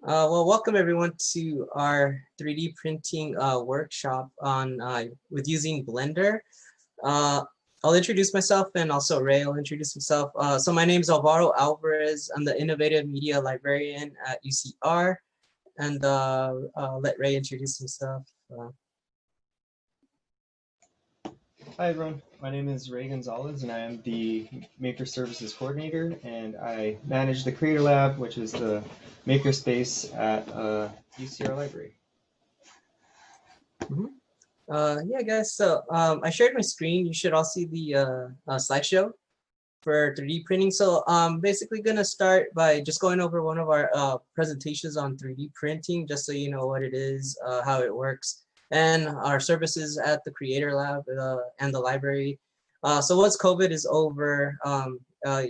Well, welcome everyone to our 3D printing workshop on with using Blender. Uh, I'll introduce myself and also Ray will introduce himself. So my name is Alvaro Alvarez. I'm the Innovative Media Librarian at UCR, and let Ray introduce himself. Hi everyone, my name is Ray Gonzalez and I am the Maker Services Coordinator and I manage the Creat'R Lab, which is the makerspace at UCR Library. Yeah, guys. So I shared my screen. You should all see the slideshow for 3D printing. So I'm basically gonna start by just going over one of our presentations on 3D printing, just so you know what it is, how it works, and our services at the Creat'R Lab and the library. So once COVID is over,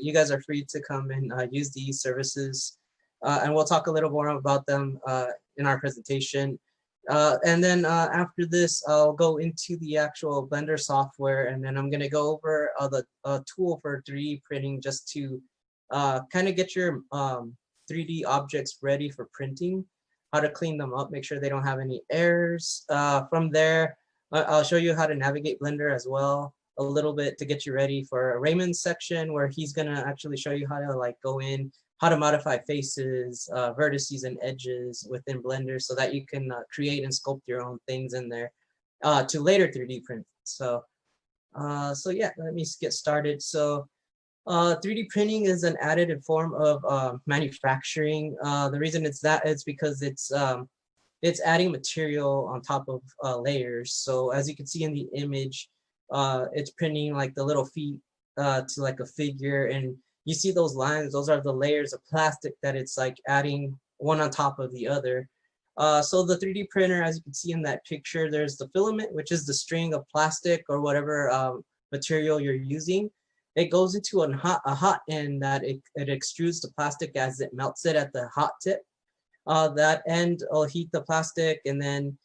you guys are free to come and use these services, and we'll talk a little more about them in our presentation. And then after this, I'll go into the actual Blender software, and then I'm going to go over the tool for 3D printing just to kind of get your 3D objects ready for printing, how to clean them up, make sure they don't have any errors. From there, I'll show you how to navigate Blender as well a little bit to get you ready for Raymond's section, where he's going to actually show you how to like go in, how to modify faces, vertices, and edges within Blender so that you can create and sculpt your own things in there to later 3D print. So yeah, let me get started. So 3D printing is an additive form of manufacturing. The reason it's because it's adding material on top of layers. So as you can see in the image, it's printing like the little feet to like a figure, and you see those lines, those are the layers of plastic that it's like adding one on top of the other. So the 3D printer, as you can see in that picture, there's the filament, which is the string of plastic or whatever material you're using. It goes into a hot end that it extrudes the plastic as it melts it at the hot tip. That end will heat the plastic, and then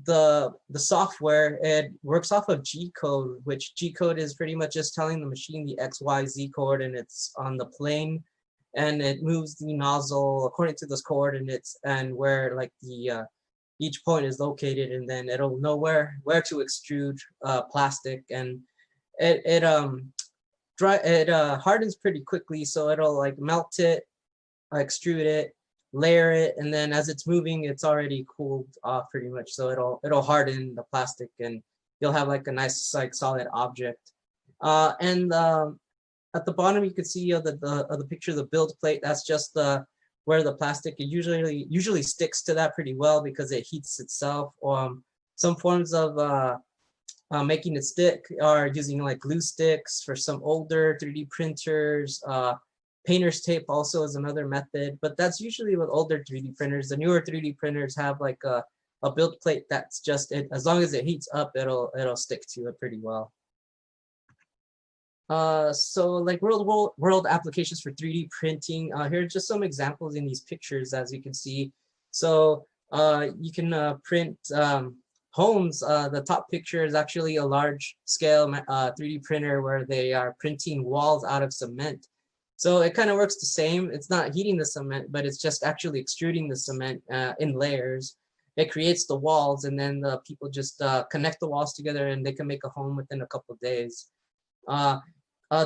the software, it works off of G code, which G code is pretty much just telling the machine the XYZ coordinates on the plane, and it moves the nozzle according to those coordinates and where like the each point is located, and then it'll know where to extrude plastic, and it hardens pretty quickly, so it'll like melt it, extrude it, layer it, and then as it's moving, it's already cooled off pretty much. So it'll harden the plastic, and you'll have like a nice like solid object. And at the bottom, you can see the picture of the build plate. That's just the where the plastic usually sticks to that pretty well because it heats itself. Some forms of making it stick are using like glue sticks for some older 3D printers. Painter's tape also is another method, but that's usually with older 3D printers. The newer 3D printers have like a build plate that's just it. As long as it heats up, it'll stick to it pretty well. So like world applications for 3D printing. Here are just some examples in these pictures, as you can see. So you can print homes. The top picture is actually a large scale 3D printer where they are printing walls out of cement. So it kind of works the same. It's not heating the cement, but it's just actually extruding the cement in layers. It creates the walls, and then the people just connect the walls together, and they can make a home within a couple of days.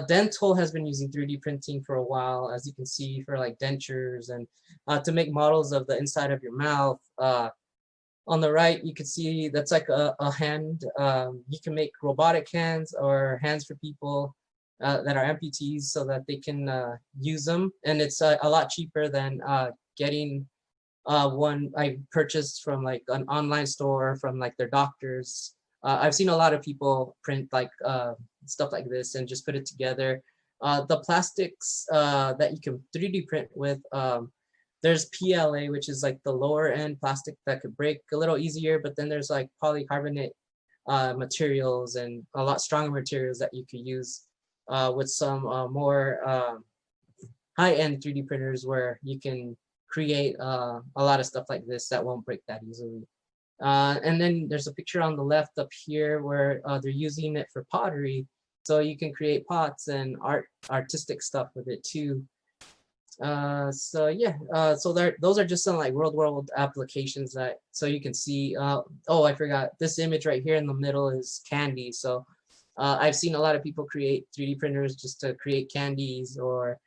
Dental has been using 3D printing for a while, as you can see, for like dentures and to make models of the inside of your mouth. On the right, you can see that's like a hand. You can make robotic hands or hands for people that are amputees so that they can use them. And it's a lot cheaper than getting one I purchased from like an online store from like their doctors. I've seen a lot of people print like stuff like this and just put it together. The plastics that you can 3D print with, there's PLA, which is like the lower end plastic that could break a little easier, but then there's like polycarbonate materials and a lot stronger materials that you could use with some more high-end 3D printers where you can create a lot of stuff like this that won't break that easily. And then there's a picture on the left up here where they're using it for pottery. So you can create pots and artistic stuff with it too. So yeah, so those are just some like real world applications that so you can see. Oh, I forgot this image right here in the middle is candy. So I've seen a lot of people create 3D printers just to create candies, or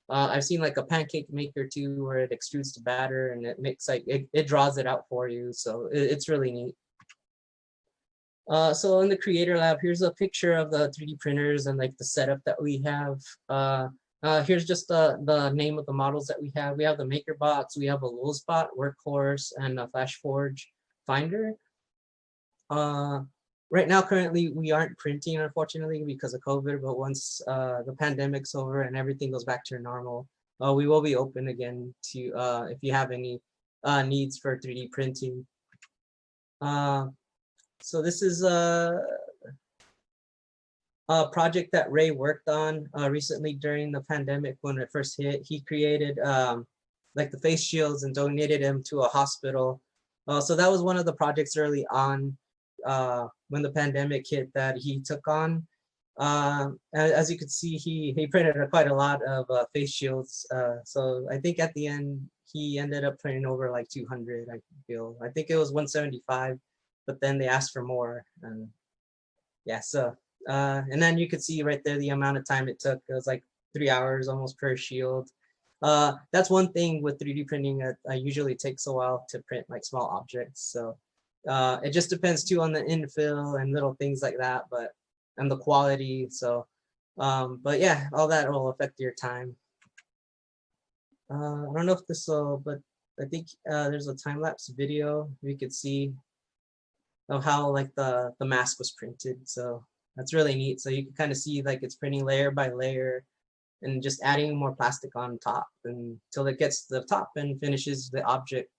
I've seen like a pancake maker too, where it extrudes the batter and it makes like it draws it out for you. So it's really neat. So in the Creat'R Lab, here's a picture of the 3D printers and like the setup that we have. Here's just the name of the models that we have. We have the MakerBots, we have a LulzBot, Workhorse, and a FlashForge Finder. Uh, right now, currently, we aren't printing, unfortunately, because of COVID, but once the pandemic's over and everything goes back to normal, we will be open again to if you have any needs for 3D printing. Uh, so this is a project that Ray worked on recently during the pandemic when it first hit. He created like the face shields and donated them to a hospital. So that was one of the projects early on when the pandemic hit that he took on. As you can see, he printed quite a lot of face shields. So I think at the end, he ended up printing over like 200, I feel. I think it was 175, but then they asked for more. And yeah, so and then you could see right there the amount of time it took. It was like 3 hours almost per shield. That's one thing with 3D printing that usually takes a while to print like small objects. So it just depends too on the infill and little things like that, but and the quality. So, but yeah, all that will affect your time. I don't know if this will, but I think there's a time lapse video we could see of how like the mask was printed. So that's really neat. So you can kind of see like it's printing layer by layer and just adding more plastic on top until it gets to the top and finishes the object.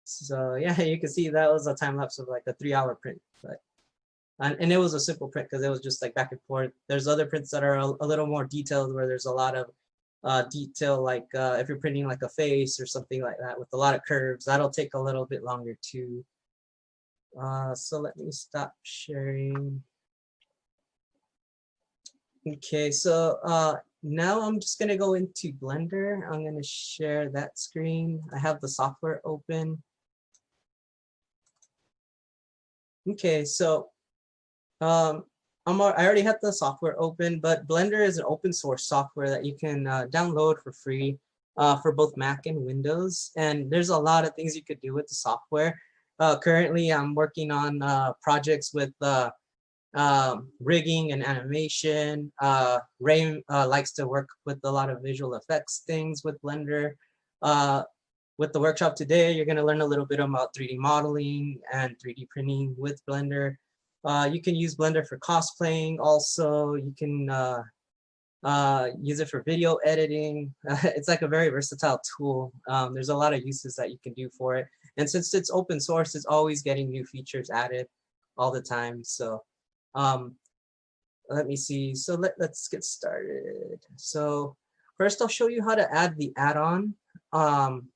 So yeah, you can see that was a time lapse of like a 3 hour print, but and it was a simple print because it was just like back and forth. There's other prints that are a little more detailed where there's a lot of detail, like if you're printing like a face or something like that with a lot of curves, that'll take a little bit longer too. So let me stop sharing. Okay, so now I'm just gonna go into Blender. I'm gonna share that screen. I have the software open. Okay, so I already have the software open, but Blender is an open source software that you can download for free for both Mac and Windows. And there's a lot of things you could do with the software. Currently, I'm working on projects with rigging and animation. Ray likes to work with a lot of visual effects things with Blender. With the workshop today, you're going to learn a little bit about 3D modeling and 3D printing with Blender. You can use Blender for cosplaying. Also, you can use it for video editing. It's like a very versatile tool. There's a lot of uses that you can do for it. And since it's open source, it's always getting new features added all the time. So let me see. So let's get started. So first I'll show you how to add the add-on.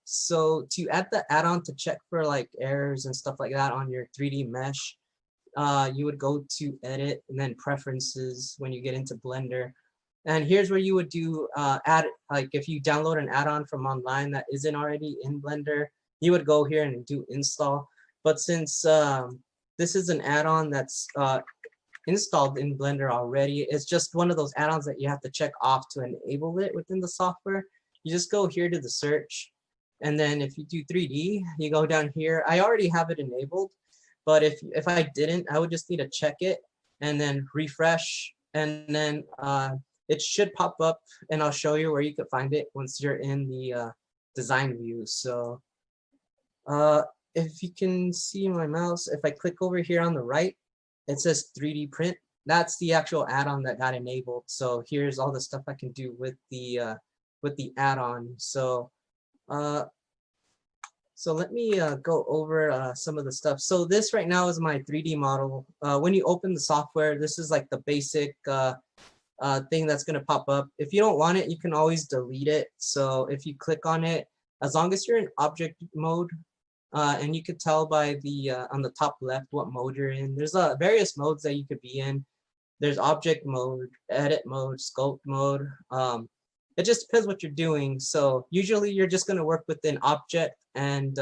So to add the add-on to check for like errors and stuff like that on your 3D mesh, you would go to edit and then preferences when you get into Blender. And here's where you would do add, like if you download an add-on from online that isn't already in Blender, you would go here and do install. But since this is an add-on that's installed in Blender already, it's just one of those add-ons that you have to check off to enable it within the software. You just go here to the search, and then if you do 3D, you go down here. I already have it enabled, but if I didn't, I would just need to check it and then refresh, and then it should pop up, and I'll show you where you could find it once you're in the design view. So if you can see my mouse, if I click over here on the right, it says 3D print. That's the actual add-on that got enabled. So here's all the stuff I can do with the add-on. So so let me go over some of the stuff. So this right now is my 3D model. When you open the software, this is like the basic thing that's going to pop up. If you don't want it, you can always delete it. So if you click on it, as long as you're in object mode, and you could tell by the on the top left what mode you're in. There's various modes that you could be in. There's object mode, edit mode, sculpt mode. it just depends what you're doing. So usually you're just going to work within object and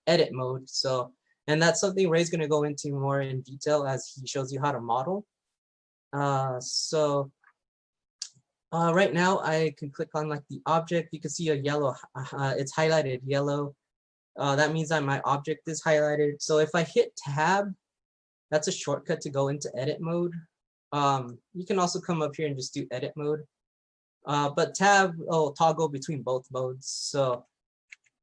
edit mode. So, and that's something Ray's going to go into more in detail as he shows you how to model. Right now I can click on like the object. You can see a yellow, it's highlighted yellow. That means that my object is highlighted. So if I hit tab, that's a shortcut to go into edit mode. You can also come up here and just do edit mode. But tab will toggle between both modes. So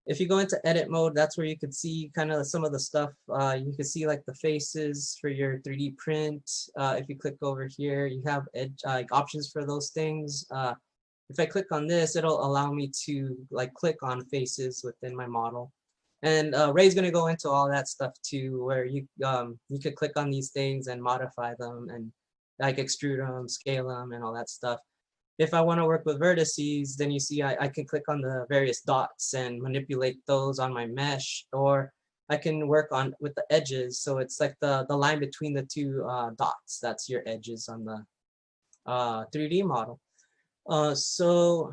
if you go into edit mode, that's where you can see kind of some of the stuff. You can see like the faces for your 3D print. If you click over here, you have options for those things. If I click on this, it'll allow me to like click on faces within my model. And Ray's going to go into all that stuff too, where you could click on these things and modify them and like extrude them, scale them, and all that stuff. If I want to work with vertices, then you see I can click on the various dots and manipulate those on my mesh, or I can work on with the edges. So it's like the line between the two dots. That's your edges on the 3D model. So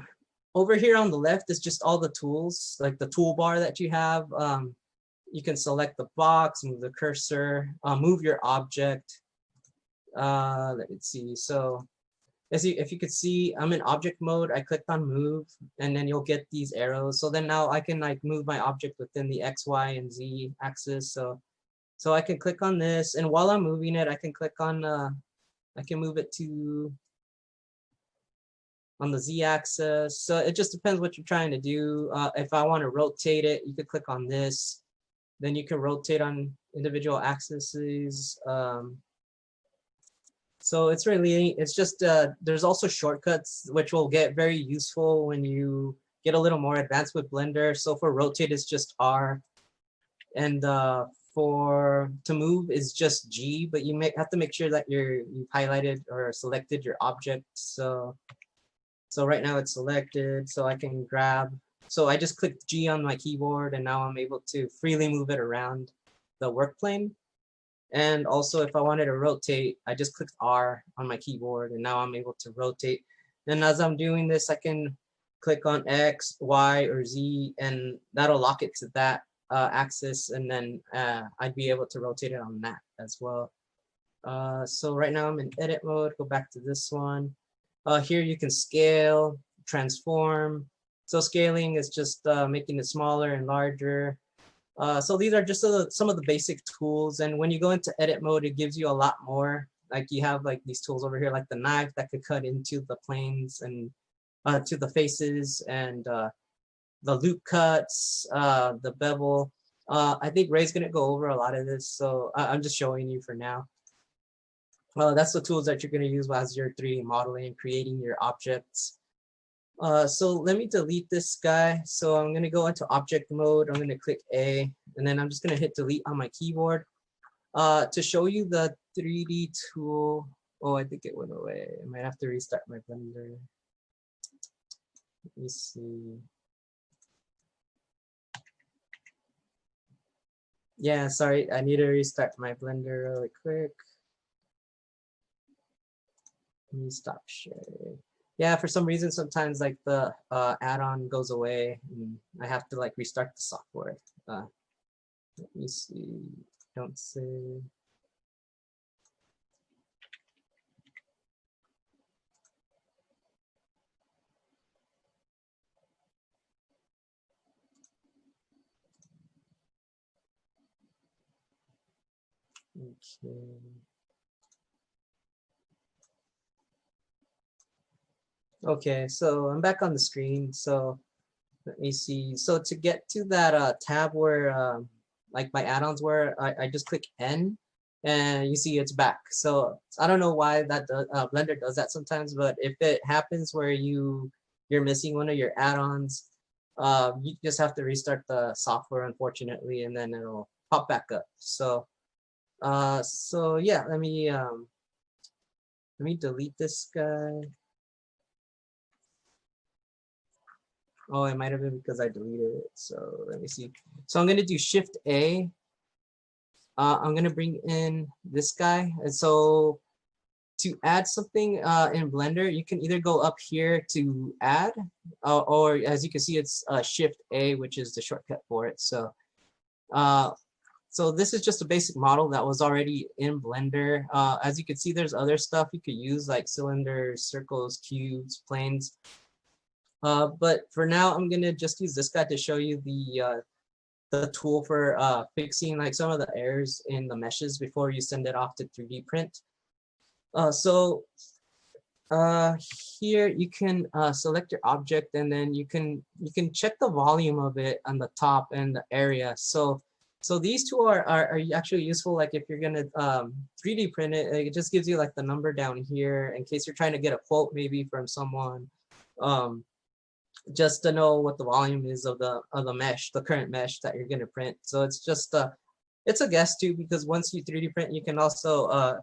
over here on the left is just all the tools, like the toolbar that you have. You can select the box, move the cursor, move your object. Let me see. So if you could see, I'm in object mode. I clicked on move, and then you'll get these arrows. So then now I can like move my object within the X, Y, and Z axis. So I can click on this, and while I'm moving it, I can click on, I can move it to on the Z axis. So it just depends what you're trying to do. If I want to rotate it, you could click on this. Then you can rotate on individual axes. So it's really, it's just, there's also shortcuts, which will get very useful when you get a little more advanced with Blender. So for rotate, it's just R. And to move is just G, but you have to make sure that you've highlighted or selected your object. So right now it's selected, so I can grab. So I just clicked G on my keyboard, and now I'm able to freely move it around the work plane. And also, if I wanted to rotate, I just clicked R on my keyboard, and now I'm able to rotate. And as I'm doing this, I can click on X, Y, or Z, and that'll lock it to that axis, and then I'd be able to rotate it on that as well. So right now I'm in edit mode. Go back to this one. Here you can scale, transform. So scaling is just making it smaller and larger. So these are just some of the basic tools. And when you go into edit mode, it gives you a lot more. Like you have like these tools over here, like the knife that could cut into the planes and to the faces, and the loop cuts, the bevel. I think Ray's gonna go over a lot of this, so I'm just showing you for now. That's the tools that you're gonna use as you're 3D modeling and creating your objects. So let me delete this guy. So I'm gonna go into object mode. I'm gonna click A, and then I'm just gonna hit delete on my keyboard. To show you the 3D tool. Oh, I think it went away. I might have to restart my Blender. Let me see. Yeah, sorry, I need to restart my Blender really quick. Let me stop sharing. Yeah, for some reason, sometimes like the add-on goes away, and I have to like restart the software. Let me see. Don't save. Okay. Okay, so I'm back on the screen. So let me see. So to get to that tab where like my add-ons were, I just click N, and you see it's back. So I don't know why that Blender does that sometimes, but if it happens where you're missing one of your add-ons, you just have to restart the software, unfortunately, and then it'll pop back up. So so yeah, let me delete this guy. Oh, it might have been because I deleted it. So let me see. So I'm going to do Shift A. I'm going to bring in this guy. And so to add something in Blender, you can either go up here to add, or as you can see, it's Shift A, which is the shortcut for it. Uh, so this is just a basic model that was already in Blender. As you can see, there's other stuff you could use like cylinders, circles, cubes, planes. But for now, I'm gonna just use this guy to show you the tool for fixing like some of the errors in the meshes before you send it off to 3D print. So here you can select your object, and then you can check the volume of it on the top and the area. So these two are actually useful. Like if you're gonna 3D print it, it just gives you like the number down here in case you're trying to get a quote maybe from someone, just to know what the volume is of the mesh, the current mesh that you're gonna print. So it's just it's a guess too, because once you 3D print, you can also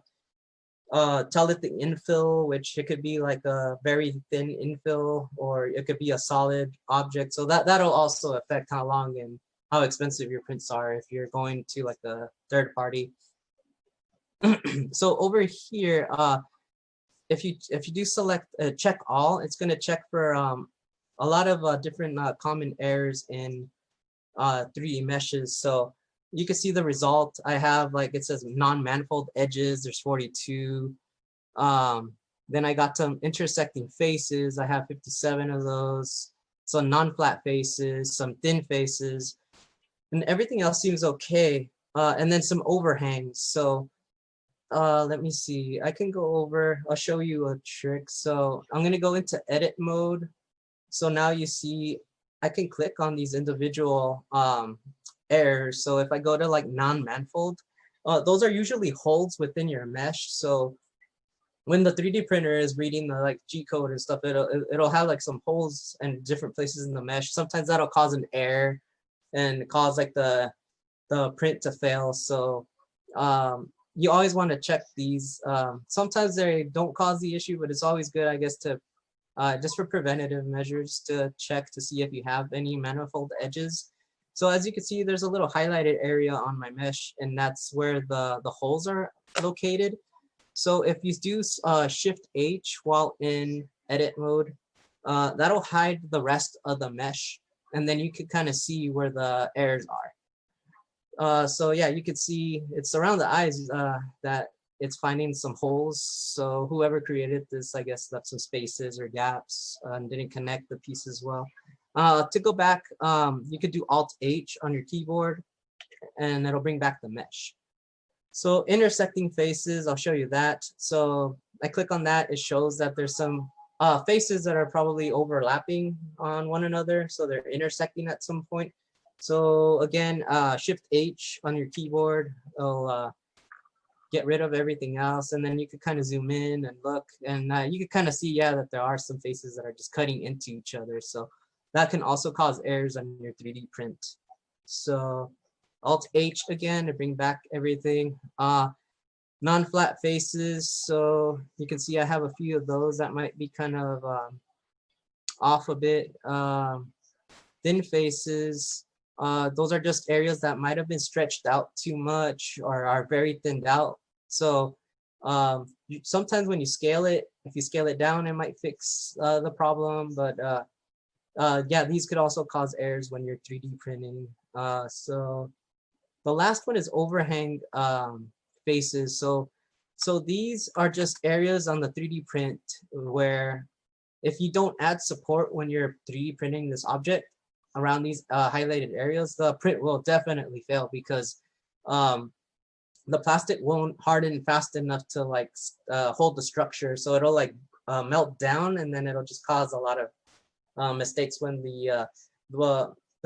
tell it the infill, which it could be like a very thin infill, or it could be a solid object. So that'll also affect how long and how expensive your prints are if you're going to like a third party. So over here, if you do select check all, it's going to check for a lot of different common errors in 3D meshes. So you can see the result. I have like, it says non-manifold edges, there's 42. Then I got some intersecting faces. I have 57 of those. Some non-flat faces, some thin faces, and everything else seems okay. And then some overhangs. So let me see. I can go over, I'll show you a trick. So I'm gonna go into edit mode. So now you see, I can click on these individual errors. So if I go to like non-manifold, those are usually holes within your mesh. So when the 3D printer is reading the like G code and stuff, it'll have like some holes in different places in the mesh. Sometimes that'll cause an error and cause like the print to fail. So you always want to check these. Sometimes they don't cause the issue, but it's always good, I guess, to just for preventative measures to check to see if you have any manifold edges. So as you can see, there's a little highlighted area on my mesh, and that's where the holes are located. So if you do Shift H while in edit mode, that'll hide the rest of the mesh, and then you can kind of see where the errors are. So yeah, you can see it's around the eyes that it's finding some holes. So whoever created this, I guess, left some spaces or gaps and didn't connect the pieces well. To go back, you could do Alt H on your keyboard, and it'll bring back the mesh. So intersecting faces, I'll show you that. So I click on that, it shows that there's some faces that are probably overlapping on one another. So they're intersecting at some point. So again, Shift H on your keyboard will get rid of everything else. And then you could kind of zoom in and look, and you can kind of see, yeah, that there are some faces that are just cutting into each other. So that can also cause errors on your 3D print. So Alt H again to bring back everything. Non-flat faces, so you can see I have a few of those that might be kind of off a bit. Thin faces, those are just areas that might have been stretched out too much or are very thinned out. So sometimes when you scale it, if you scale it down, it might fix the problem. But yeah, these could also cause errors when you're 3D printing. So the last one is overhang faces. So these are just areas on the 3D print where if you don't add support when you're 3D printing this object around these highlighted areas, the print will definitely fail because the plastic won't harden fast enough to like hold the structure. So it'll like melt down, and then it'll just cause a lot of mistakes when the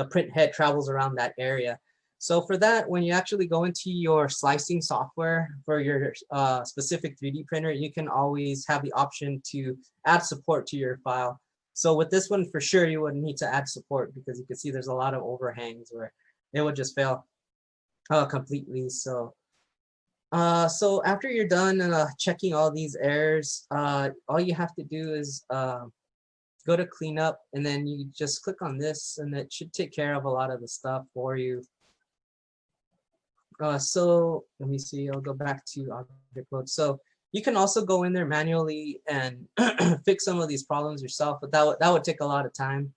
print head travels around that area. So for that, when you actually go into your slicing software for your specific 3D printer, you can always have the option to add support to your file. So with this one, for sure, you would need to add support because you can see there's a lot of overhangs where it would just fail completely. So after you're done checking all these errors, all you have to do is go to cleanup, and then you just click on this, and it should take care of a lot of the stuff for you. So let me see, I'll go back to object mode. So You can also go in there manually and fix some of these problems yourself, but that would take a lot of time.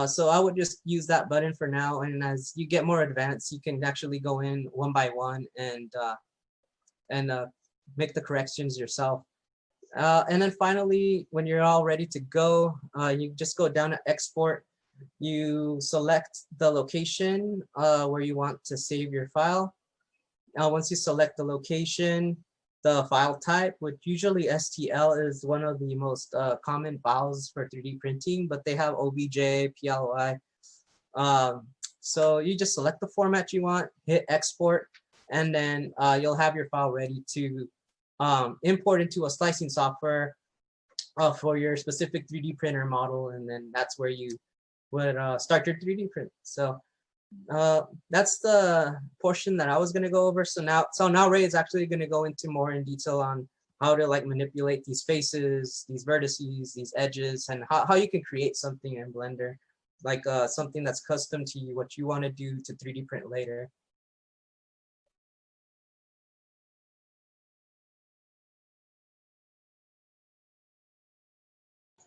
So I would just use that button for now, and as you get more advanced, you can actually go in one by one and make the corrections yourself. And then finally, when you're all ready to go, you just go down to export. You select the location where you want to save your file. Once you select the location, the file type, which usually STL is one of the most common files for 3D printing, but they have OBJ, PLY. So you just select the format you want, hit export, and then you'll have your file ready to import into a slicing software for your specific 3D printer model, and then that's where you would start your 3D print. So that's the portion that I was going to go over. So now Ray is actually going to go into more in detail on how to like manipulate these faces, these vertices, these edges, and how you can create something in Blender, like something that's custom to you, what you want to do to 3D print later.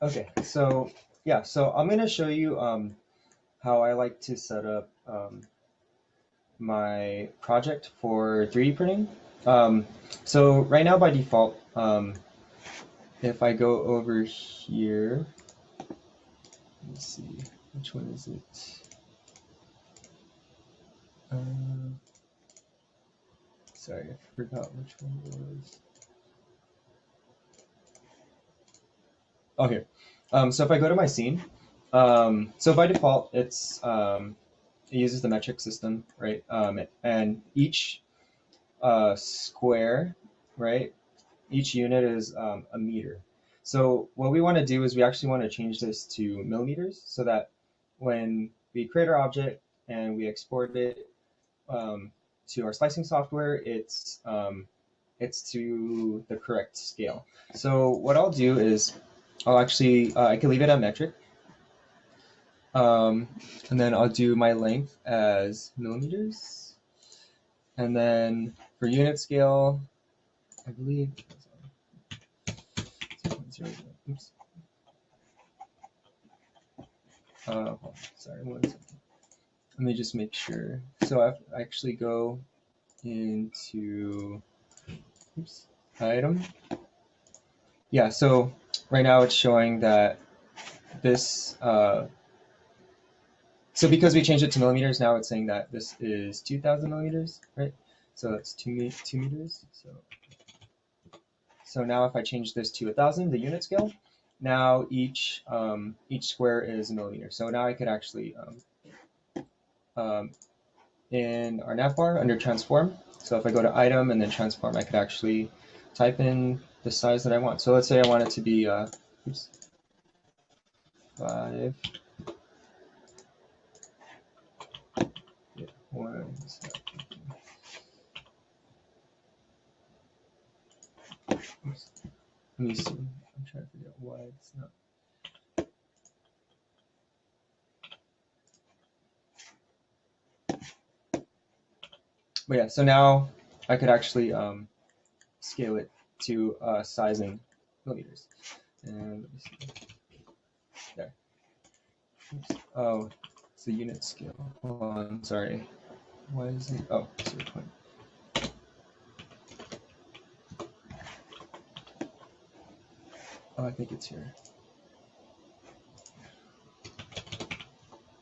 Okay, so yeah, so I'm gonna show you how I like to set up my project for 3D printing. So right now by default, if I go over here, let's see, which one is it? Sorry, I forgot which one it was. Oh, here. So if I go to my scene, so by default, it uses the metric system, right? And each square, right? Each unit is a meter. So what we want to do is we actually want to change this to millimeters so that when we create our object and we export it to our slicing software, it's to the correct scale. So what I'll do is I'll actually, I can leave it at metric. And then I'll do my length as millimeters. And then for unit scale, I believe, oops. Sorry, 1 second. Let me just make sure. So I actually go into, oops, item. Yeah, so right now it's showing that this, so because we changed it to millimeters, now it's saying that this is 2,000 millimeters, right? So that's 2 meters. So now if I change this to 1,000, the unit scale, now each square is a millimeter. So now I could actually, in our navbar under transform, so if I go to item and then transform, I could actually type in the size that I want. So let's say I want it to be, oops, 5. Yeah, 1 second. Oops. Let me see. I'm trying to figure out why it's not. But yeah, so now I could actually scale it to size in millimeters. And let me see. There. Oops. Oh, it's the unit scale. Hold on, sorry. Why is it? Oh, 0. Oh, I think it's here.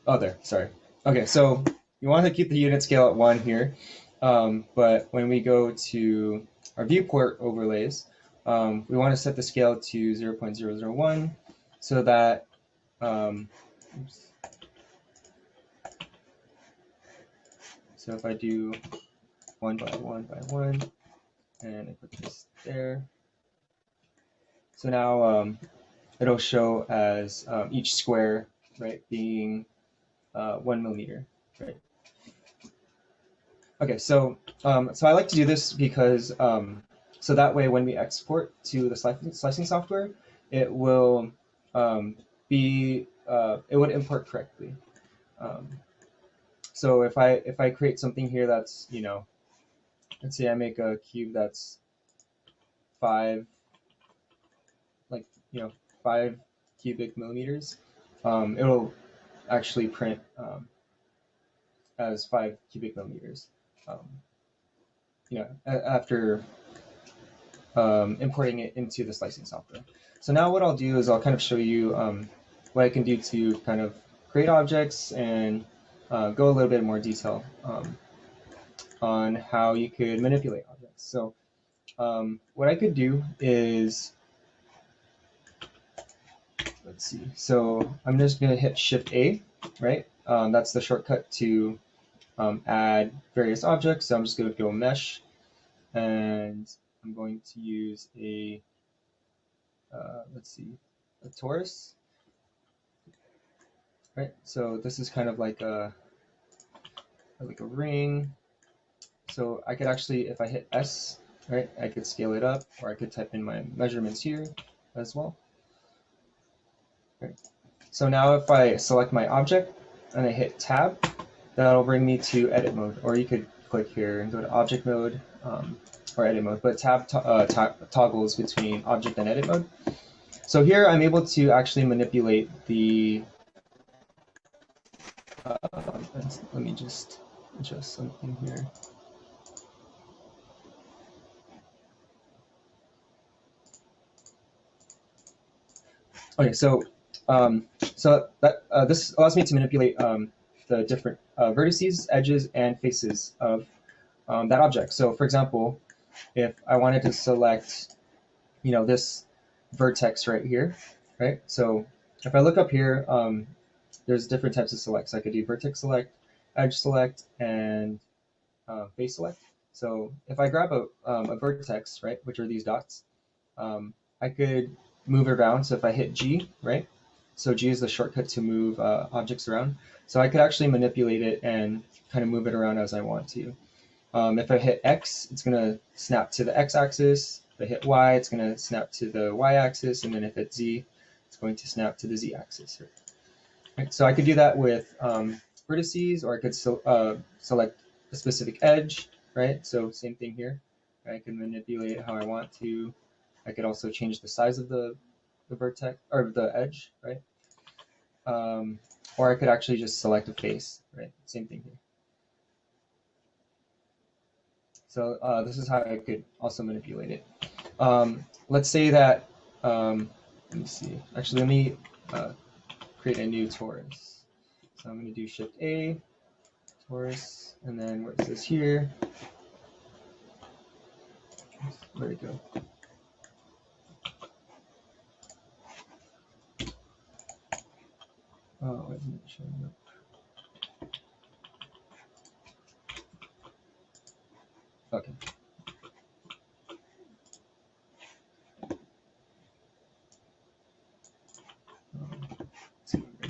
Oh, there. Sorry. Okay, so you want to keep the unit scale at 1 here, but when we go to our viewport overlays, we want to set the scale to 0.001 so that oops. So if I do 1 by 1 by 1, and I put this there, so now it'll show as each square, right, being 1 millimeter, right? Okay, so so I like to do this because so that way when we export to the slicing software, it will it would import correctly. So if I create something here that's, you know, let's say I make a cube that's 5, like 5 cubic millimeters, it'll actually print as 5 cubic millimeters. After importing it into the slicing software. So now what I'll do is I'll kind of show you what I can do to kind of create objects and go a little bit more detail on how you could manipulate objects. So what I could do is, let's see. So I'm just going to hit Shift A, right? That's the shortcut to add various objects. So I'm just going to go Mesh, and I'm going to use a let's see, a torus, right? So this is kind of like a ring. So I could actually, if I hit S, right, I could scale it up, or I could type in my measurements here as well. Right. So now if I select my object and I hit Tab, that'll bring me to edit mode, or you could click here and go to object mode or edit mode, but Tab toggles between object and edit mode. So here I'm able to actually manipulate the, let me just adjust something here. Okay, so this allows me to manipulate the different vertices, edges, and faces of that object. So for example, if I wanted to select, this vertex right here, right? So if I look up here, there's different types of selects. I could do vertex select, edge select, and face select. So if I grab a vertex, right, which are these dots, I could move it around. So if I hit G, right, so G is the shortcut to move objects around. So I could actually manipulate it and kind of move it around as I want to. If I hit X, it's going to snap to the X-axis. If I hit Y, it's going to snap to the Y-axis. And then if it's Z, it's going to snap to the Z-axis. Right? So I could do that with vertices, or I could select a specific edge, right? So same thing here. I can manipulate it how I want to. I could also change the size of the vertex or the edge, right? Or I could actually just select a face, right? Same thing here. So this is how I could also manipulate it. Let's say that, let me see. Actually, let me create a new torus. So I'm going to do Shift A, torus, and then where it says here, where'd it go? Oh, why isn't it showing up? Okay.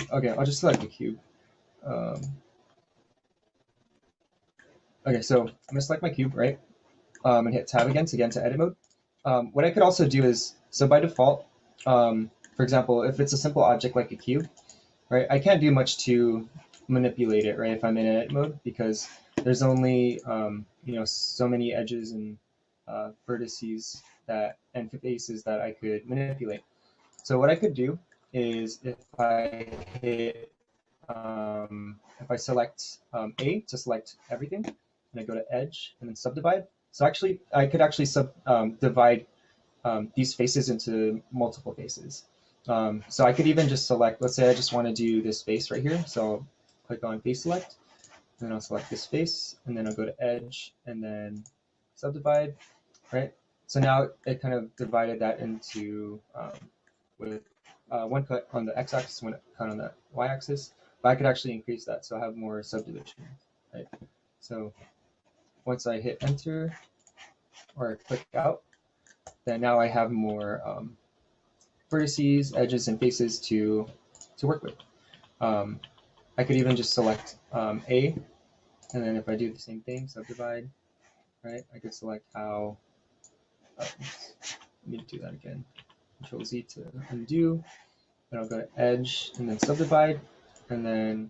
Okay, I'll just select the cube. Okay, so I'm gonna select my cube, right? And hit Tab again to get into edit mode. What I could also do is, so by default, for example, if it's a simple object like a cube, right, I can't do much to manipulate it, right, if I'm in edit mode, because there's only so many edges and vertices and faces that I could manipulate. So what I could do is if I hit if I select A to select everything, and I go to edge and then subdivide. So actually, I could actually divide these faces into multiple faces. So I could even just select, let's say I just want to do this face right here. So I'll click on face select, and then I'll select this face, and then I'll go to edge and then subdivide, right? So now it kind of divided that into with one cut on the x-axis, one cut on the y-axis. But I could actually increase that, so I have more subdivision, right? So once I hit enter or click out, then now I have more vertices, edges, and faces to work with. I could even just select A, and then if I do the same thing, subdivide, right? I could select how. Let me do that again. Control Z to undo. Then I'll go to edge and then subdivide, and then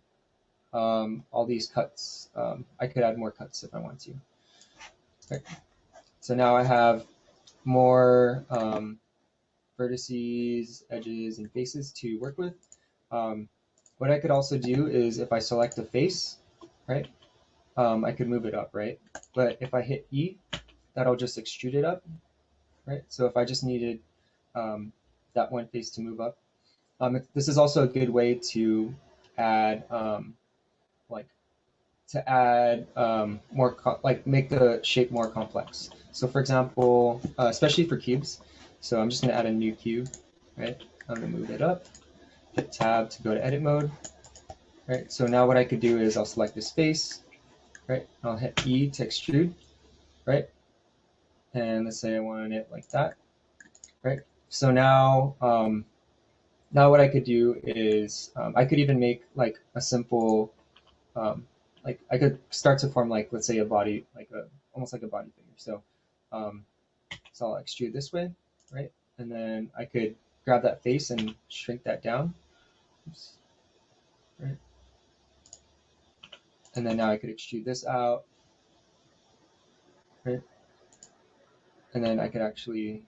all these cuts. I could add more cuts if I want to. Okay. So now I have more vertices, edges, and faces to work with. What I could also do is if I select a face, right, I could move it up, right? But if I hit E, that'll just extrude it up, right? So if I just needed that one face to move up, this is also a good way to add like make the shape more complex. So for example, especially for cubes, so I'm just going to add a new cube, right? I'm going to move it up, hit tab to go to edit mode, right? So now what I could do is I'll select this face, right? I'll hit E to extrude, right? And let's say I wanted it like that, right? So now, now what I could do is I could even make like a simple, like I could start to form like, let's say a body, like almost like a body figure. So, so I'll extrude this way, right? And then I could grab that face and shrink that down. Oops. Right? And then now I could extrude this out, right? And then I could actually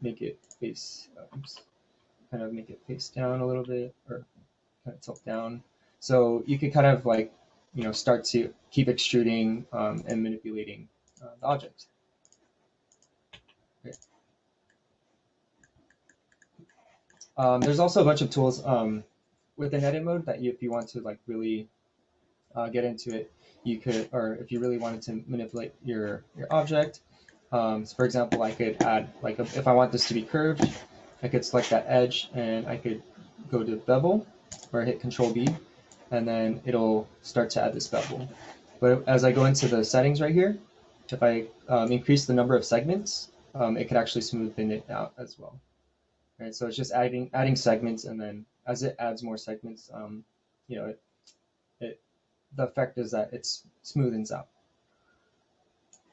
make it face, oops, kind of make it face down a little bit, or kind of tilt down. So you could kind of like, you know, start to keep extruding and manipulating the object. Okay. There's also a bunch of tools within edit mode that if you want to like really get into it, you could, or if you really wanted to manipulate your object. So for example, I could add like if I want this to be curved, I could select that edge and I could go to bevel or hit Control B, and then it'll start to add this bevel. But as I go into the settings right here, if I increase the number of segments, it could actually smoothen it out as well. Right, so it's just adding segments, and then as it adds more segments, you know, the effect is that it smoothens out.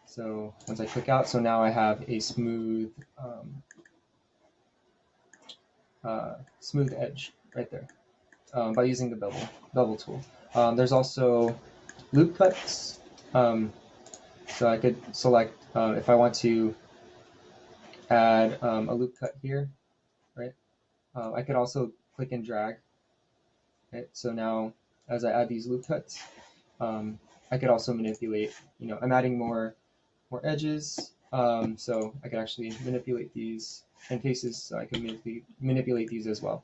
So once I click out, so now I have a smooth smooth edge right there by using the bevel tool. There's also loop cuts. So I could select if I want to add a loop cut here, right? I could also click and drag, right? So now as I add these loop cuts, I could also manipulate, you know, I'm adding more edges, so I could actually manipulate these, and faces, so I can manipulate these as well.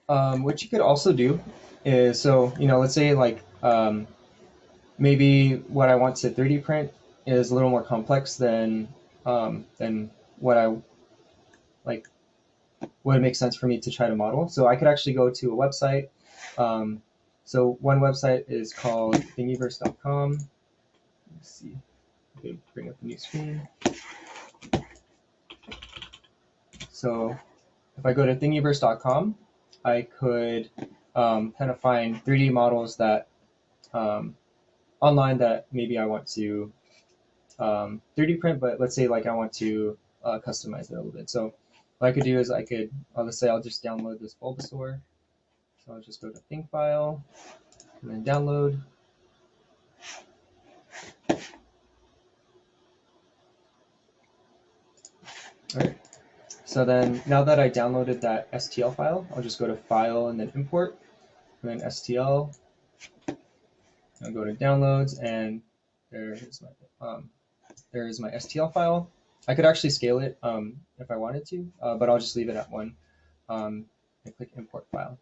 What you could also do is, so, you know, let's say like maybe what I want to 3D print is a little more complex than what I like would make sense for me to try to model. So I could actually go to a website. So one website is called thingiverse.com. Let's see, I can bring up a new screen. So if I go to thingiverse.com, I could kind of find 3D models that online that maybe I want to 3D print, but let's say like I want to customize it a little bit. So what I could do is I could, let's say I'll just download this Bulbasaur. So I'll just go to Think File and then download. All right. So then now that I downloaded that STL file, I'll just go to File and then Import, and then STL. I'll go to Downloads, and there's my STL file. I could actually scale it if I wanted to, but I'll just leave it at 1 and click Import File.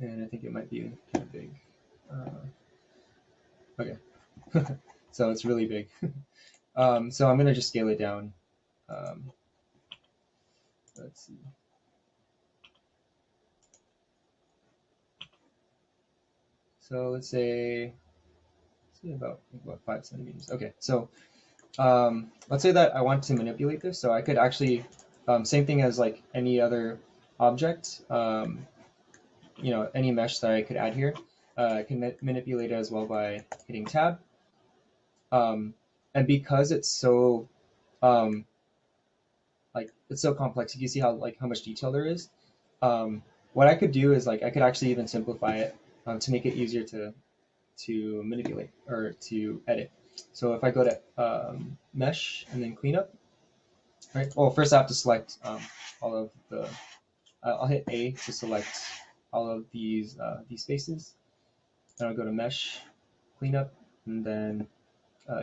And I think it might be kind of big. Okay, so it's really big. So I'm going to just scale it down. Let's see. So let's say about 5 centimeters. Okay, so let's say that I want to manipulate this. So I could actually, same thing as like any other object, you know, any mesh that I could add here, I can manipulate it as well by hitting Tab. And because it's so, like it's so complex, you can see how much detail there is. what I could do is like I could actually even simplify it to make it easier to manipulate or to edit. So if I go to mesh and then cleanup, right? Well, first I have to select all of the. I'll hit A to select all of these spaces. Then I'll go to mesh, cleanup, and then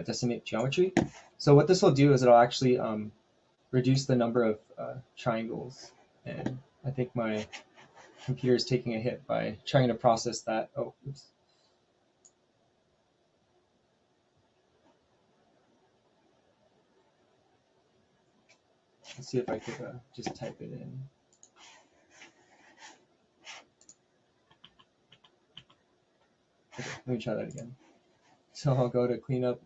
decimate geometry. So what this will do is it'll actually reduce the number of triangles. And I think my computer is taking a hit by trying to process that. Oh, oops. Let's see if I could just type it in. Okay, let me try that again. So I'll go to cleanup,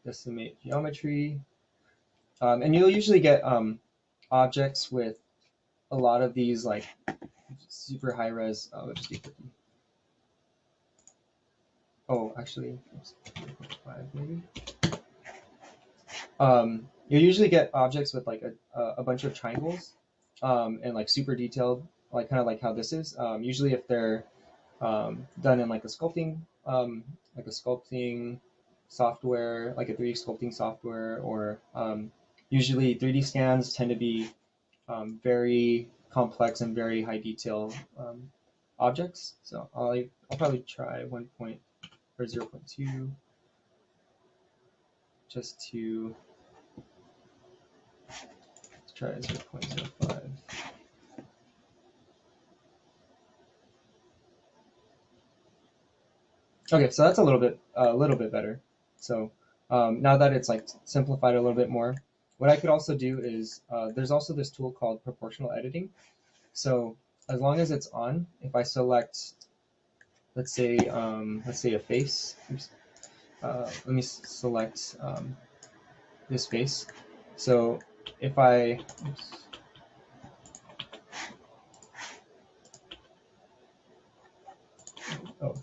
decimate geometry, and you'll usually get objects with a lot of these like super high res. Let's just do 50. Oh, actually, oops, 5 maybe. You usually get objects with like a bunch of triangles and like super detailed, like kind of like how this is. Usually, if they're done in like a sculpting software, like a 3D sculpting software, or usually 3D scans tend to be very complex and very high detail objects. So I'll probably try 1 point or 0.2 just to try 0.05. Okay, so that's a little bit better. So now that it's like simplified a little bit more, what I could also do is there's also this tool called proportional editing. So as long as it's on, if I select, let's say a face, oops, let me select this face. So if I, oops, oh,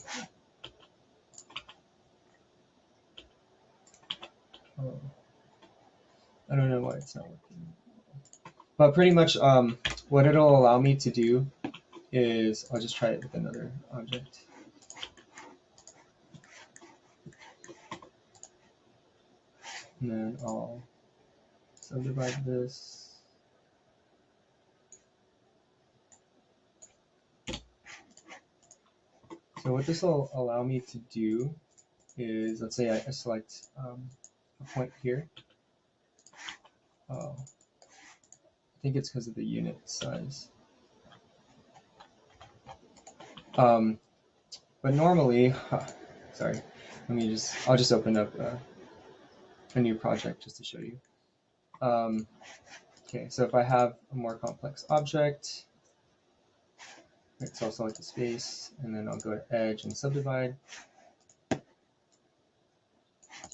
oh, I don't know why it's not working. But pretty much what it'll allow me to do is, I'll just try it with another object. And then I'll subdivide this. So what this will allow me to do is, let's say I select a point here. I think it's because of the unit size. But normally, sorry, I'll just open up a new project just to show you. Okay, so if I have a more complex object, right, so I'll select the space, and then I'll go to edge and subdivide.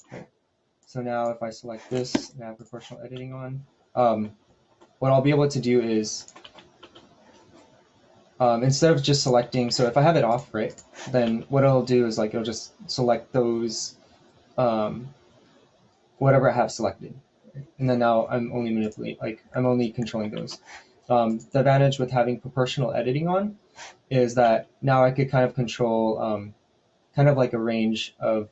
Okay. So now if I select this and have proportional editing on, what I'll be able to do is, instead of just selecting, so if I have it off, right, then what it'll do is like it'll just select those, whatever I have selected. And then now I'm only I'm only controlling those. The advantage with having proportional editing on is that now I could kind of control kind of like a range of,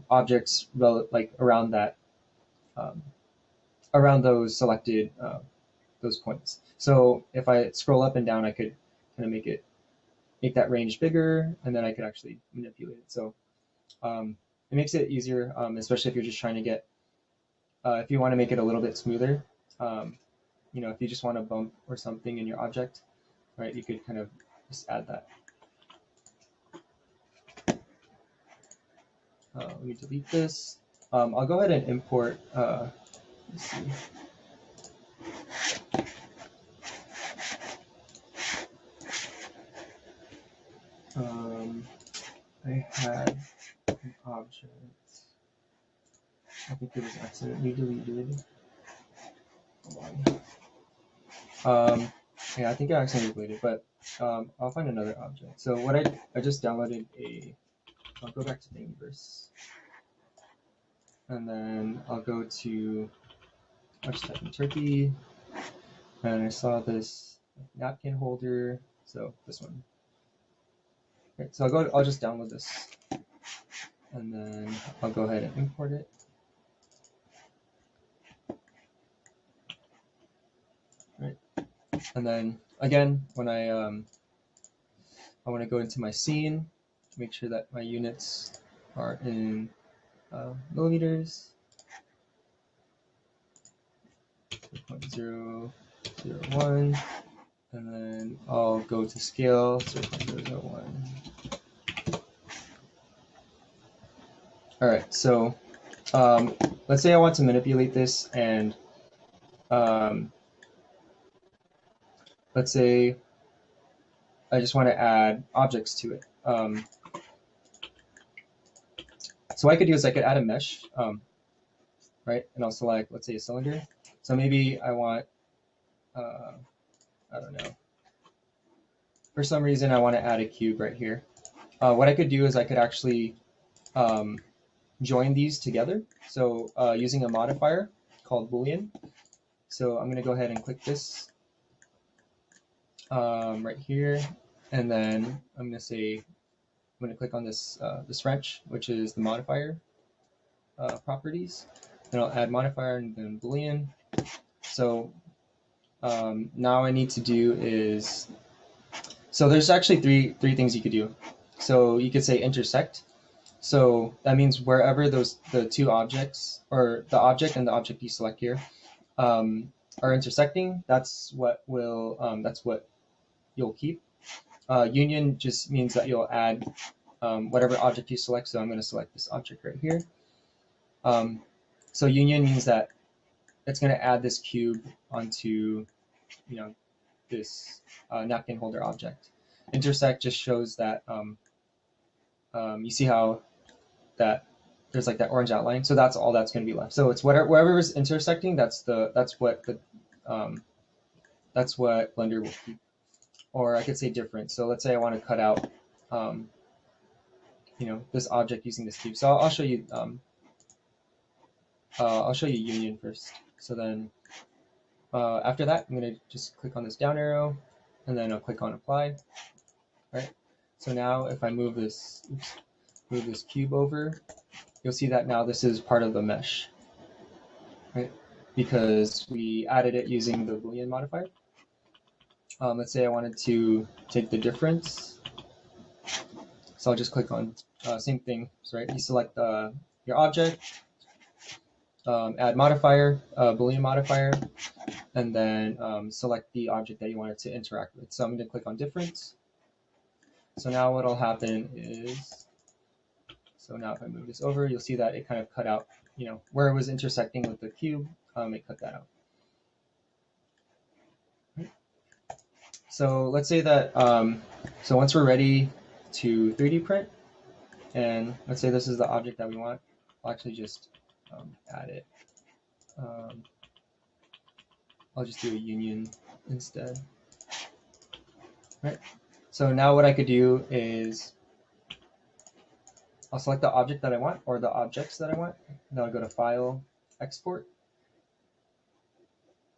objects like around that, around those selected those points. So if I scroll up and down, I could kind of make that range bigger, and then I could actually manipulate it. So it makes it easier, especially if you're just trying to get, if you want to make it a little bit smoother. If you just want a bump or something in your object, right, you could kind of just add that. Let me delete this. I'll go ahead and import, let's see. I had an object. I think it was accidentally deleted. Hold on. Yeah, I think I accidentally deleted, but I'll find another object. So what I just downloaded I'll go back to Thingiverse, and then I'll just type in Turkey, and I saw this napkin holder. So this one. Right, so I'll just download this, and then I'll go ahead and import it. Right, and then again, when I want to go into my scene, make sure that my units are in millimeters. 0.001, and then I'll go to scale 0.001. All right, so let's say I want to manipulate this, and let's say I just want to add objects to it. So what I could do is I could add a mesh, right? And I'll select, let's say, a cylinder. So maybe I want, I don't know. For some reason, I want to add a cube right here. What I could do is I could actually join these together. So using a modifier called Boolean. So I'm going to go ahead and click this right here, and then I'm going to say I'm going to click on this this wrench, which is the modifier properties. Then I'll add modifier and then Boolean. So now I need to do is, so there's actually three things you could do. So you could say intersect. So that means wherever the two objects, or the object and the object you select here, are intersecting, that's what you'll keep. Union just means that you'll add whatever object you select. So I'm going to select this object right here. So union means that it's going to add this cube onto, this napkin holder object. Intersect just shows that you see how that there's like that orange outline. So that's all that's going to be left. So it's wherever is intersecting. That's what Blender will keep. Or I could say different. So let's say I want to cut out, this object using this cube. So I'll show you. I'll show you union first. So then after that, I'm going to just click on this down arrow, and then I'll click on apply. Right. So now if I move this cube over, you'll see that now this is part of the mesh, right? Because we added it using the Boolean modifier. Let's say I wanted to take the difference. So I'll just click on same thing, right? You select your object, add modifier, Boolean modifier, and then select the object that you wanted to interact with. So I'm going to click on difference. So now what will happen is, so now if I move this over, you'll see that it kind of cut out, where it was intersecting with the cube, it cut that out. So let's say that, so once we're ready to 3D print, and let's say this is the object that we want, I'll actually just add it. I'll just do a union instead. Right. So now what I could do is I'll select the object that I want, or the objects that I want. Then I'll go to File, Export,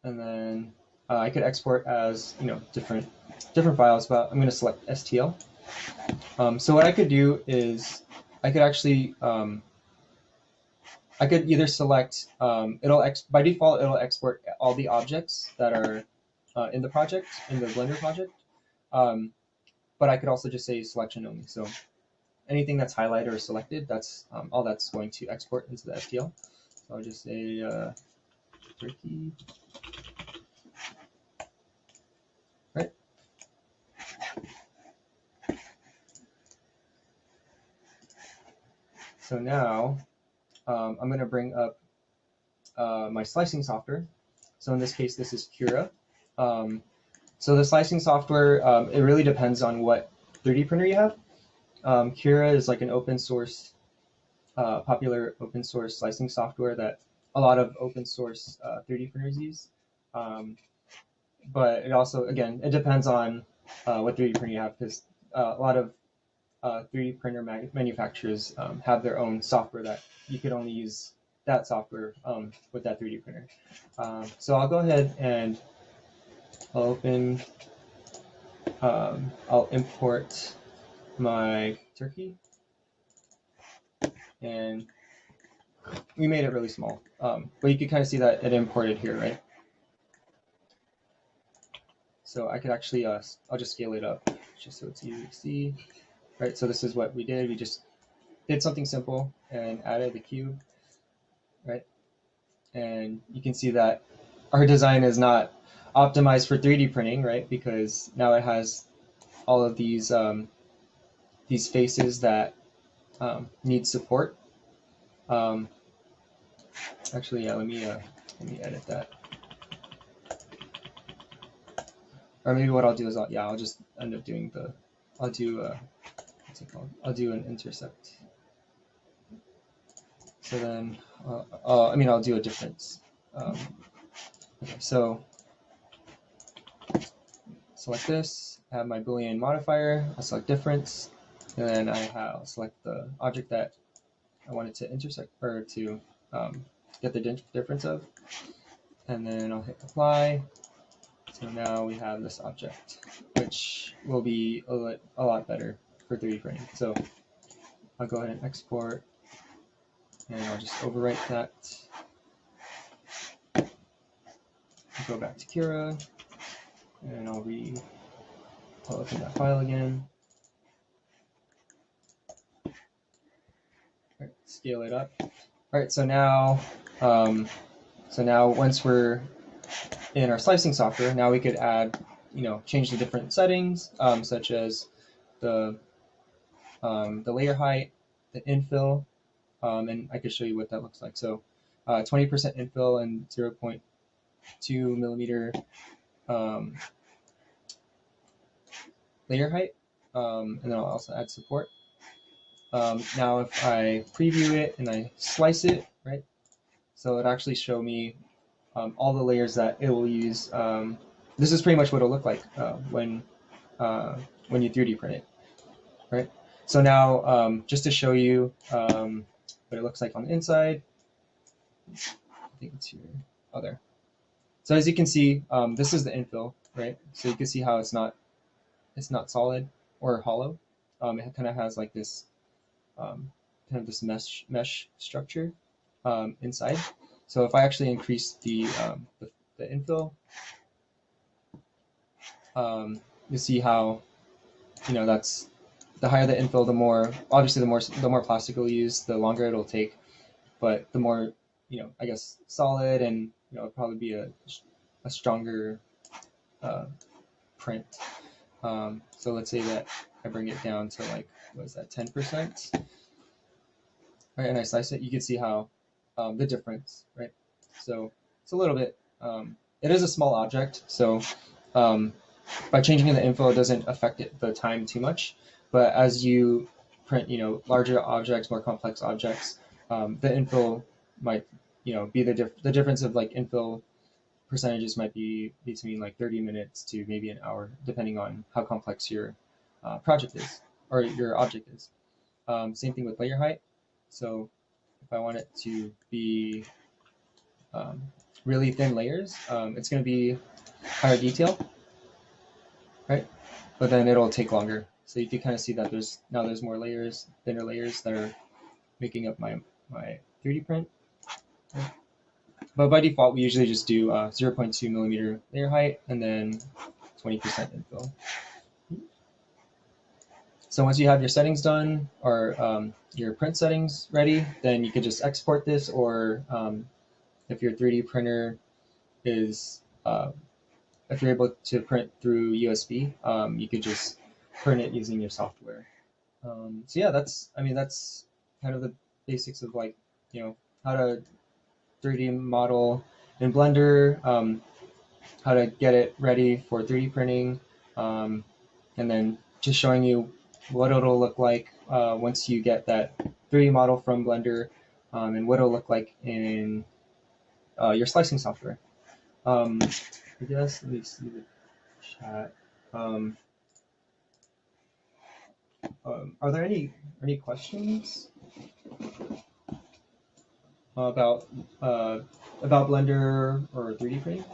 and then I could export as different files, but I'm going to select STL. So what I could do is I could actually I could either select by default it'll export all the objects that are in the project, in the Blender project, but I could also just say selection only. So anything that's highlighted or selected, that's all that's going to export into the STL. So I'll just say turkey. Right. So now I'm going to bring up my slicing software. So in this case, this is Cura. So the slicing software, it really depends on what 3D printer you have. Cura is like an open source, popular open source slicing software that a lot of open source 3D printers use. But it also, again, it depends on what 3D printer you have, because a lot of 3D printer manufacturers have their own software that you could only use that software with that 3D printer. So I'll go ahead and I'll open I'll import my turkey, and we made it really small, but you can kind of see that it imported here, right? So I could actually, I'll just scale it up just so it's easy to see, right? So this is what we did. We just did something simple and added the cube, right? And you can see that our design is not optimized for 3D printing, right? Because now it has all of these faces that need support. Actually, yeah, let me edit that. Or maybe what I'll do is I'll just end up doing I'll do what's it called? I'll do an intersect. So then, I'll do a difference. Okay, so select this, I have my Boolean modifier, I'll select difference, and then I'll select the object that I wanted to intersect, or to get the difference of, and then I'll hit apply. So now we have this object, which will be a lot better for 3D printing. So I'll go ahead and export, and I'll just overwrite that. I'll go back to Cura, and I'll open that file again. All right, scale it up. All right, so now once we're in our slicing software, now we could add, change the different settings, such as the layer height, the infill, and I could show you what that looks like. So 20% infill and 0.2 millimeter layer height, and then I'll also add support. Now if I preview it and I slice it, right, so it actually show me all the layers that it will use. This is pretty much what it'll look like when you 3D print it, right? So now, just to show you what it looks like on the inside, I think it's here. Oh, there. So as you can see, this is the infill, right? So you can see how it's not solid or hollow. It kind of has like this kind of this mesh structure inside. So if I actually increase the infill, you see how that's the higher the infill, the more obviously the more plastic it'll use, the longer it'll take, but the more I guess solid, and it'll probably be a stronger print. So let's say that I bring it down to like, what is that, 10%, right? And I slice it. You can see how the difference, right? So it's a little bit. It is a small object, so by changing the info, it doesn't affect the time too much. But as you print, larger objects, more complex objects, the infill might, be the difference of like infill percentages might be between like 30 minutes to maybe an hour, depending on how complex your project is or your object is. Same thing with layer height. So if I want it to be really thin layers, it's going to be higher detail, right? But then it'll take longer. So you can kind of see that there's more layers, thinner layers that are making up my 3D print. Right? But by default, we usually just do 0.2 millimeter layer height and then 20% infill. So once you have your settings done, or your print settings ready, then you could just export this, or if your 3D printer is, if you're able to print through USB, you could just print it using your software. So yeah, that's kind of the basics of like, how to 3D model in Blender, how to get it ready for 3D printing, and then just showing you what it'll look like once you get that 3D model from Blender, and what it'll look like in your slicing software. I guess, let me see the chat. Are there any questions about Blender or 3D printing?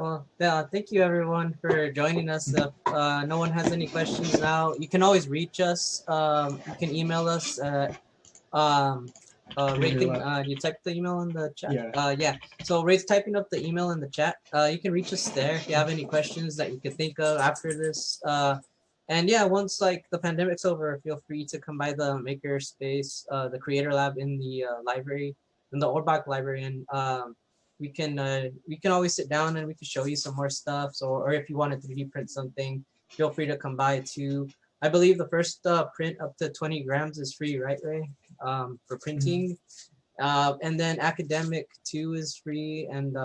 Well, yeah, thank you everyone for joining us. If no one has any questions now, you can always reach us. You can email us. Ray Creator can Lab. you type the email in the chat? Yeah. Yeah. So Ray's typing up the email in the chat. You can reach us there if you have any questions that you could think of after this. And yeah, once like the pandemic's over, feel free to come by the maker space, the Creator Lab in the library, in the Orbach library, and we can always sit down and we can show you some more stuff. So, or if you wanted to 3D print something, feel free to come by too. I believe the first print up to 20 grams is free, right, Ray? For printing, and then academic 2 is free, and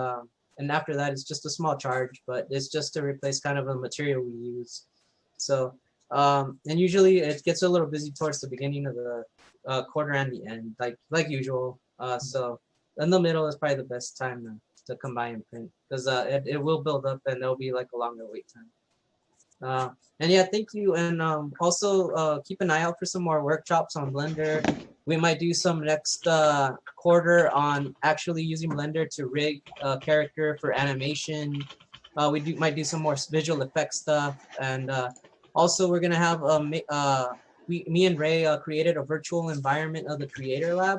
after that it's just a small charge, but it's just to replace kind of a material we use. So and usually it gets a little busy towards the beginning of the quarter and the end, like usual. So in the middle is probably the best time to come by and print, because it will build up and there'll be like a longer wait time. And yeah, thank you. And also keep an eye out for some more workshops on Blender. We might do some next quarter on actually using Blender to rig a character for animation. We might do some more visual effects stuff. And also we're gonna have me and Ray created a virtual environment of the Creator Lab.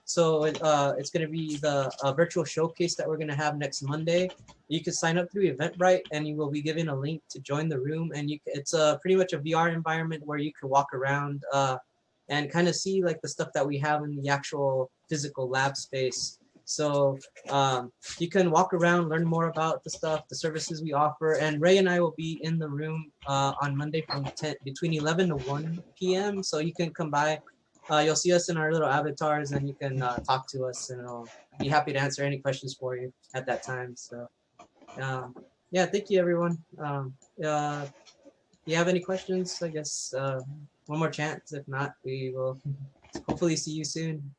So it's gonna be the virtual showcase that we're gonna have next Monday. You can sign up through Eventbrite, and you will be given a link to join the room. And it's pretty much a VR environment where you can walk around and kind of see like the stuff that we have in the actual physical lab space. So you can walk around, learn more about the stuff, the services we offer. And Ray and I will be in the room on Monday from between 11 to 1 p.m. So you can come by. You'll see us in our little avatars, and you can talk to us, and I'll be happy to answer any questions for you at that time. So. Yeah, thank you everyone. Do you have any questions? I guess one more chance. If not, we will hopefully see you soon.